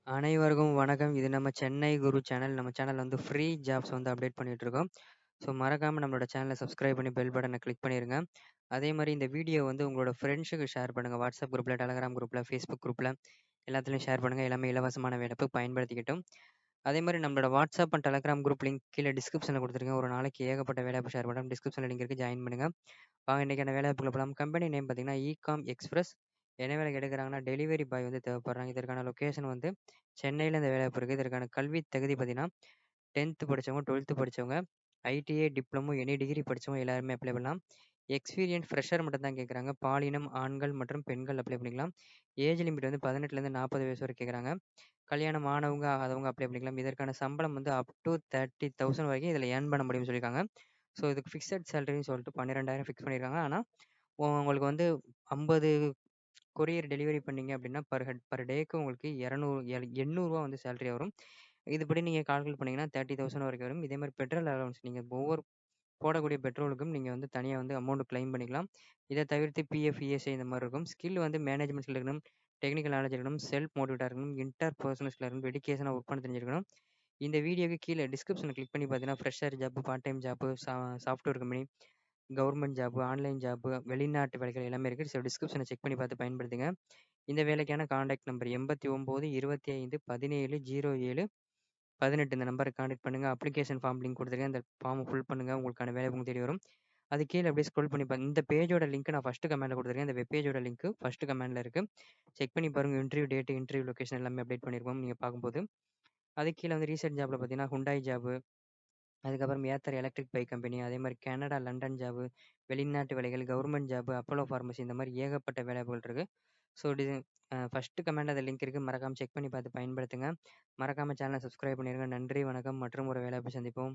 அனைவருக்கும் வணக்கம். இது நம்ம சென்னை குரு சேனல். நம்ம சேனல் வந்து ஃப்ரீ ஜாப்ஸ் வந்து அப்டேட் பண்ணிட்டுருக்கோம். ஸோ மறக்காம நம்மளோட சேனலை சப்ஸ்கிரைப் பண்ணி பெல் பட்டனை கிளிக் பண்ணிருங்க. அதே மாரி இந்த வீடியோ வந்து உங்களோட ஃப்ரெண்ட்ஸுக்கு ஷேர் பண்ணுங்க. வாட்ஸ்அப் குரூப்ல, டெலகிராம் குரூப்ல, ஃபேஸ்புக் குரூப்ல எல்லாத்துலயும் ஷேர் பண்ணுங்க. எல்லாமே இலவசமான வேலைப்பு பயன்படுத்திக்கிட்டும். அதே மாரி நம்மளோட WhatsApp and Telegram group link கீழ டிஸ்கிரிப்ஷன்ல குடுத்துருக்கேன். ஒரு நாளைக்கு ஏகப்பட்ட வேலைவாய்ப்பு ஷேர் பண்றோம். டிஸ்கிரிப்ஷன்ல லிங்க் இருக்கு. ஜாயின் பண்ணுங்க. வாங்க இன்னைக்கான வேலைவாய்ப்புக்குள்ள போலாம். கம்பெனி நேம் பார்த்தீங்கன்னா, ஈகாம் எக்ஸ்பிரஸ். என்ன வேலைக்கு எடுக்குறாங்கன்னா, டெலிவரி பாய் வந்து தேவைப்படுறாங்க. இதற்கான லொகேஷன் வந்து சென்னையில இந்த வேலைவாய்ப்பு இருக்கு. இதற்கான கல்வி தகுதி பார்த்தீங்கன்னா, 10த் படிச்சவங்க, 12த் படிச்சவங்க, ஐடிஐ, டிப்ளமோ, எனி டிகிரி படிச்சவங்க எல்லாருமே அப்ளை பண்ணலாம். எக்ஸ்பீரியன்ஸ் ஃப்ரெஷர் மட்டும் தான் கேட்குறாங்க. பாலினம் ஆண்கள் மற்றும் பெண்கள் அப்ளை பண்ணிக்கலாம். ஏஜ் லிமிட் வந்து 18லேருந்து 40 வயசு வரை கேட்குறாங்க. கல்யாணம் ஆனவங்க, ஆகாதவங்க அப்ளை பண்ணிக்கலாம். இதற்கான சம்பளம் வந்து அப் டூ 30,000 வரைக்கும் இதில ஏர்ன் பண்ண முடியும்னு சொல்லியிருக்காங்க. ஸோ இதுக்கு ஃபிக்ஸட் சேலரின்னு சொல்லிட்டு 12,000 ஃபிக்ஸ் பண்ணியிருக்காங்க. ஆனா, உங்களுக்கு வந்து 50 கொரியர் டெலிவரி பண்ணீங்க அப்டின்னா, பர் டேக்கு உங்களுக்கு 200 800 வந்து சேலரி வரும். இதுபடி நீங்க கால்குலேட் பண்ணீங்கன்னா 30,000 வரைக்கும் வரும். இதே மாரி பெட்ரோல் அலவன்ஸ் நீங்க ஒவ்வொரு போடக்கூடிய பெட்ரோலுக்கும் நீங்க வந்து தனியா வந்து அமௌண்ட் கிளைம் பண்ணிக்கலாம். இத தவிர்த்து பிஎஃப், இஎஸ்ஐ இந்த மாரி இருக்கும். ஸ்கில் வந்து மேனேஜ்மெண்ட் ஸ்கில் இருக்கணும், டெக்னிக்கல் நாலேட்ஜ் இருக்கணும், செல்ஃப் மோட்டிவேட்டா இருக்கணும், இன்டர் பெர்சனல் ஸ்கில் இருக்கணும், டெடிகேஷனா ஒர்க் பண்ண தெரிஞ்சிருக்கணும். இந்த வீடியோக்கு கீழ டிஸ்கிரிப்ஷன்ல கிளிக் பண்ணி பார்த்தீங்கன்னா, fresher job, part time job, software company, government job, online job, வெளிநாட்டு வேலைகள் எல்லாமே இருக்கு. ஸோ டிஸ்கிரிப்ஷன செக் பண்ணி பார்த்து பயன்படுத்துங்க. இந்த வேலைக்கான கான்டாக்ட் நம்பர் 89 25 17 07 18 இந்த நம்பருக்கு கான்டாக்ட் பண்ணுங்க. அப்ளிகேஷன் ஃபார்ம் லிங்க் குடுத்துருக்கேன். அந்த ஃபார்ம ஃபில் பண்ணுங்க. உங்களுக்கான வேலை உங்களுக்கு தேடி வரும். அது கீழ அப்படியே ஸ்க்ரோல் பண்ணி இந்த பேஜோட லிங்க் நான் ஃபர்ஸ்ட் கமெண்ட்ல குடுத்துருக்கேன். இந்த வெப் பேஜோட லிங்க் ஃபர்ஸ்ட் கமெண்ட்ல இருக்கு. செக் பண்ணி பாருங்க. இன்டர்வியூ டேட், இன்டர்வியூ லொகேஷன் எல்லாமே அப்டேட் பண்ணியிருப்போம் நீங்க பார்க்கும்போது. அதுக்கு கீழ வந்து ரீசென்ட் ஜாப்ல பார்த்தீங்கன்னா, ஹுண்டாய் ஜாப், அதுக்கப்புறம் ஏத்தர் எலக்ட்ரிக் பைக் கம்பெனி, அதே மாரி கனடா, லண்டன் ஜாப், வெளிநாட்டு வேலைகள், கவர்ன்மென்ட் ஜாப், அப்போலோ பார்மசி இந்த மாரி ஏகப்பட்ட வேலைவாய்ப்புகள் இருக்கு. ஸோ ஃபர்ஸ்ட் கமெண்ட்ல அந்த லிங்க் இருக்கு. மறக்காம செக் பண்ணி பார்த்து பயன்படுத்துங்க. மறக்காம சேனல சப்ஸ்கிரைப் பண்ணிருங்க. நன்றி, வணக்கம். மற்றும் ஒரு வேலைவாய்ப்பில் சந்திப்போம்.